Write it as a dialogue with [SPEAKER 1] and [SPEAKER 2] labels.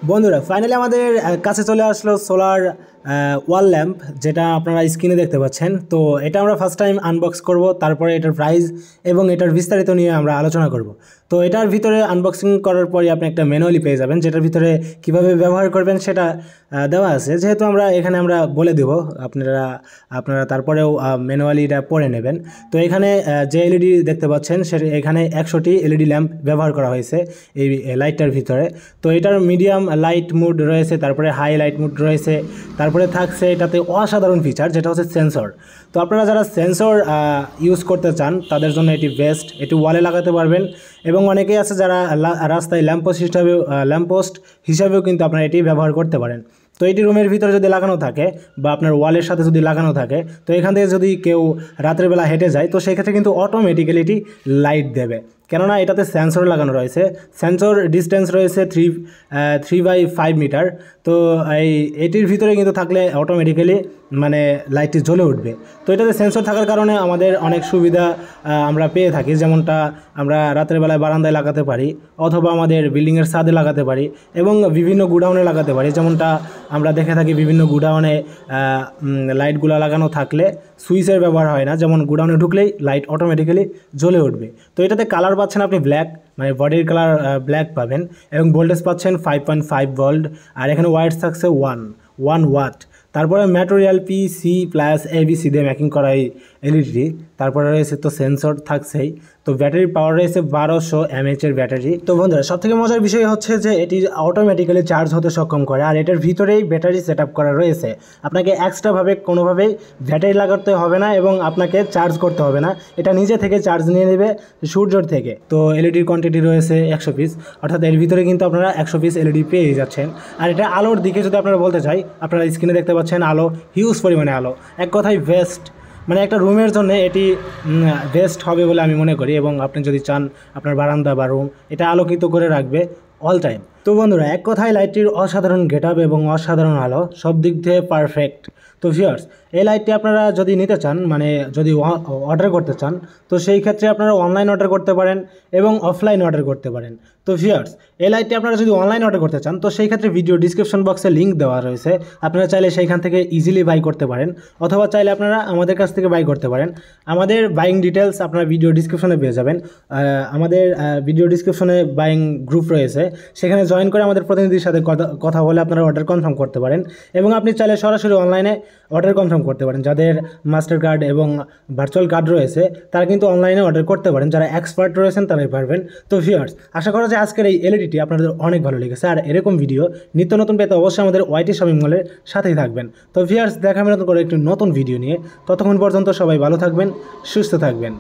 [SPEAKER 1] বন্ধুরা ফাইনালি আমাদের কাছে চলে আসলো সোলার ওয়াল ল্যাম্প, যেটা আপনারা স্ক্রিনে দেখতে পাচ্ছেন। তো এটা আমরা ফার্স্ট টাইম আনবক্স করব, তারপরে এটার প্রাইস এবং এটার বিস্তারিত নিয়ে আমরা আলোচনা করব। তো এটার ভিতরে আনবক্সিং করার পরে আপনি একটা ম্যানুয়ালি পেয়ে যাবেন, যেটার ভিতরে কিভাবে ব্যবহার করবেন সেটা দেওয়া আছে। যেহেতু এখানে আমরা বলে দেব, আপনারা তারপরেও ম্যানুয়ালিটা পড়ে নেবেন। তো এখানে যে এলইডি দেখতে পাচ্ছেন এখানে 100টি এলইডি ল্যাম্প ব্যবহার করা হয়েছে এই লাইটটার ভিতরে। তো এটার মিডিয়াম লাইট মুড রয়েছে, তারপরে হাই লাইট মুড রয়েছে, তারপরে থাকছে এটাতে অসাধারণ ফিচার যেটা হচ্ছে সেন্সর। তো আপনারা যারা সেন্সর ইউজ করতে চান তাদের জন্য এটি বেস্ট। এটি ওয়ালে লাগাতে পারবেন এবং অনেকেই আছে যারা রাস্তায় ল্যাম্পপোস্ট হিসাবেও কিন্তু আপনারা এটি ব্যবহার করতে পারেন। তো এটি রুমের ভিতরে যদি লাগানো থাকে বা আপনার ওয়ালের সাথে যদি লাগানো থাকে, তো এখান থেকে যদি কেউ রাতের বেলা হেঁটে যায় তো সেক্ষেত্রে কিন্তু অটোমেটিক্যালি এটি লাইট দেবে, কেননা এটাতে সেন্সর লাগানো রয়েছে। সেন্সর ডিস্টেন্স রয়েছে 3x5 মিটার। তো এটির ভিতরে কিন্তু থাকলে অটোমেটিক্যালি লাইটটি জ্বলে উঠবে। তো এটাতে সেন্সর থাকার কারণে আমাদের অনেক সুবিধা আমরা পেয়ে থাকি, যেমনটা আমরা রাতের বেলায় বারান্দায় লাগাতে পারি, অথবা আমাদের বিল্ডিংয়ের ছাদে লাগাতে পারি এবং বিভিন্ন গুডাউনে লাগাতে পারি। যেমনটা আমরা দেখে থাকি বিভিন্ন গুডাউনে লাইটগুলো লাগানো থাকলে সুইচের ব্যবহার হয় না, যেমন গুডাউনে ঢুকলেই লাইট অটোমেটিক্যালি জ্বলে উঠবে। তো এটাতে কালার পাচ্ছেন আপনি ব্ল্যাক, বডির কালার ব্ল্যাক পাবেন এবং ভোল্টেজ পাচ্ছেন 5.5 ভোল্ট, আর এখানে ওয়াটস থাকছে 1 ওয়াট। তারপরে ম্যাটেরিয়াল PC+ ABC দিয়ে মেকিং করা এই এলইডি। তারপরে রয়েছে তো সেন্সর থাকছেই। তো ব্যাটারির পাওয়ার রয়েছে 1200 mAh এর ব্যাটারি। তো বন্ধুরা সবথেকে মজার বিষয় হচ্ছে যে এটি অটোমেটিক্যালি চার্জ হতে সক্ষম করে, আর এটার ভিতরেই ব্যাটারি সেট আপ করা রয়েছে। আপনাকে এক্সট্রাভাবে কোনোভাবেই ব্যাটারি লাগাতে হবে না এবং আপনাকে চার্জ করতে হবে না, এটা নিজে থেকে চার্জ নিয়ে নেবে সূর্যের থেকে। তো এলইডির কোয়ান্টিটি রয়েছে 100 পিস, অর্থাৎ এর ভিতরে কিন্তু আপনারা 100 পিস এলইডি পেয়ে যাচ্ছেন। আর এটা আলোর দিকে যদি আপনারা বলতে চাই, আপনারা স্ক্রিনে দেখতে পাচ্ছেন আলো, হিউজ পরিমাণে আলো, এক কথায় বেস্ট। একটা রুমের জন্য এটি বেস্ট হবে বলে আমি মনে করি। এবং আপনি যদি চান আপনার বারান্দা বা রুম এটা আলোকিত করে রাখবে অল টাইম। তো বন্ধুরা এক কথায় লাইটটির অসাধারণ গেটআপ এবং অসাধারণ আলো, সব দিক থেকে পারফেক্ট। তো ভিউয়ার্স এই লাইটটি আপনারা যদি নিতে চান, যদি অর্ডার করতে চান, তো সেই ক্ষেত্রে আপনারা অনলাইন অর্ডার করতে পারেন এবং অফলাইন অর্ডার করতে পারেন। তো ভিউয়ার্স এই লাইটটি আপনারা যদি অনলাইন অর্ডার করতে চান, তো সেই ক্ষেত্রে ভিডিও ডিসক্রিপশন বক্সে লিঙ্ক দেওয়া রয়েছে, আপনারা চাইলে সেইখান থেকে ইজিলি বাই করতে পারেন, অথবা চাইলে আপনারা আমাদের কাছ থেকে বাই করতে পারেন। আমাদের বাইং ডিটেলস আপনারা ভিডিও ডিসক্রিপশনে পেয়ে যাবেন। আমাদের ভিডিও ডিসক্রিপশনে বাইং গ্রুপ রয়েছে, সেখানে জয়েন করে আমাদের প্রতিনিধির সাথে কথা বলে আপনারা অর্ডার কনফার্ম করতে পারেন। এবং আপনি চাইলে সরাসরি অনলাইনে অর্ডার কনফার্ম করতে পারেন। যাদের মাস্টার কার্ড এবং ভার্চুয়াল কার্ড রয়েছে তারা কিন্তু অনলাইনে অর্ডার করতে পারেন, যারা এক্সপার্ট রয়েছেন তারাই পারবেন। তো ভিউয়ার্স আশা করা যায় আজকের এই এলইডিটি আপনাদের অনেক ভালো লেগেছে, আর এরকম ভিডিও নিত্য নতুন পেতে অবশ্যই আমাদের ওয়াইটি শপিং মলের সাথেই থাকবেন। তো ভিউয়ার্স দেখা হবে নতুন করে একটি নতুন ভিডিও নিয়ে। ততক্ষণ পর্যন্ত সবাই ভালো থাকবেন, সুস্থ থাকবেন।